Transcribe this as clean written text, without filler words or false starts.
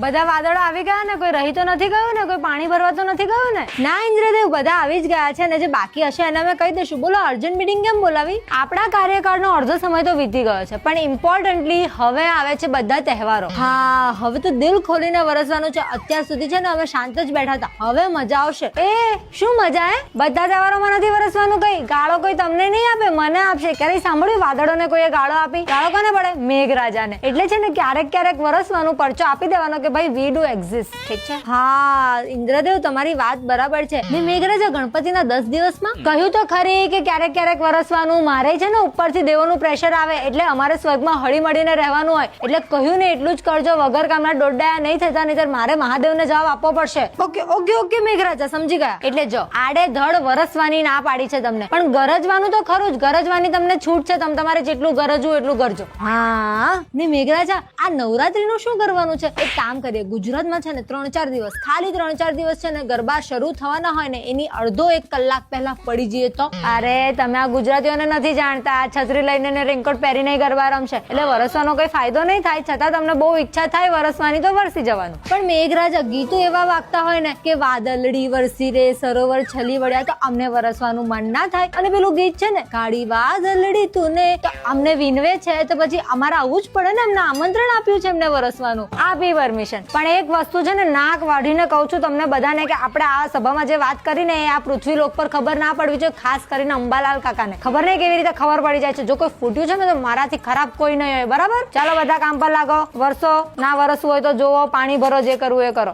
બધા વાદળો આવી ગયા ને, કોઈ રહી તો નથી ગયું ને, કોઈ પાણી ભરવા તો નથી ગયું ને? ના ઇન્દ્રદેવ, બધા આવી જ ગયા છે ને જે બાકી હશે એને અમે કહી દઈશું. બોલો અર્જન્ટ મીટિંગ કેમ બોલાવી? આપણા કાર્યકાળનો અડધો સમય તો વીતી ગયો છે, પણ ઇમ્પોર્ટન્ટલી હવે આવે છે બધા તહેવારો. હા, હવે તો દિલ ખોલીને વરસવાનું છે. અત્યાર સુધી છે ને અમે શાંત જ બેઠા હતા, હવે મજા આવશે. એ શું મજા? બધા તહેવારોમાં નથી વરસવાનું. કઈ ગાળો કોઈ તમને નહીં આપે, મને આપશે. ક્યારેય સાંભળ્યું વાદળોને કોઈએ ગાળો આપી? ગાળો કોને પડે? મેઘરાજાને. એટલે છે ને ક્યારેક ક્યારેક વરસવાનું, પરચો આપી દેવાનો કે ભાઈ વી ડુ એક્ઝિસ્ટ. ઠીક છે? હા ઇન્દ્રદેવ, તમારી વાત બરાબર છે. ને મેઘરાજા ગણપતિના 10 દિવસમાં કહ્યું તો ખરી કે ક્યારેક ક્યારેક વરસવાનું. મારે છે ને ઉપરથી દેવોનું પ્રેશર આવે એટલે અમારે સ્વર્ગમાં હળી મળીને રહેવાનું હોય, એટલે કહ્યું ને એટલું જ કરજો. વગર કામના દોડડાયા નહીં થતા, નહીતર મારે મહાદેવને જવાબ આપવો પડશે. ઓકે ઓકે ઓકે મેઘરાજા, સમજી ગયા. એટલે જો આડે ધડ વરસવાની ના પાડી છે તમને, પણ ગરજવાનું તો ખરું જ. ગરજવાની તમને છૂટ છે, તમે તમારે જેટલું ગરજવું એટલું કરજો. હા ને મેઘરાજા, આ નવરાત્રીનું શું કરવાનું છે? એક કામ કરીએ, ગુજરાતમાં છે ને 3-4 દિવસ, ખાલી 3-4 દિવસ છે ને ગરબા શરૂ થવાના હોય ને એની અડધો 1 કલાક પહેલા પડી જઈએ તો. અરે તમે આ ગુજરાતીઓને નથી જાણતા, છત્રી લઈને ને રેનકોટ પહેરીને ગરબા રમશે એટલે વરસવાનો કોઈ ફાયદો નહીં થાય. છતાં તમને બહુ ઈચ્છા થાય વરસવાની તો વરસી જવાનું. પણ મેઘરાજા, ગીતો એવા વાગતા હોય ને કે વાદળડી વરસી રે સરોવર છલી વળ્યા, તો અમને વરસવાનું મન ના થાય. અને પેલું ગીત છે ને કાળી વાદળડી તું ને, તો અમને વિનવે છે તો પછી અમારે આવવું જ પડે ને. અમને આમંત્રણ આપ્યું છે એમને વરસવાનું, આપી પરમિશન. પણ એક વસ્તુ છે ને નાક વાઢીને કહું છું તમને બધાને કે આપણે આ સભામાં જે વાત કરીને એ આ પૃથ્વી લોક પર ખબર ના પડવી જોઈએ. ખાસ કરીને અંબાલાલ કાકાને ખબર નહીં કેવી રીતે ખબર પડી જાય છે. જો કોઈ ફૂટ્યું છે ને તો મારાથી ખરાબ કોઈ નહીં હોય. બરાબર? ચાલો બધા કામ પર લાગો. વરસો ના વરસવું હોય તો જોવો, પાણી ભરો, જે કરવું એ કરો.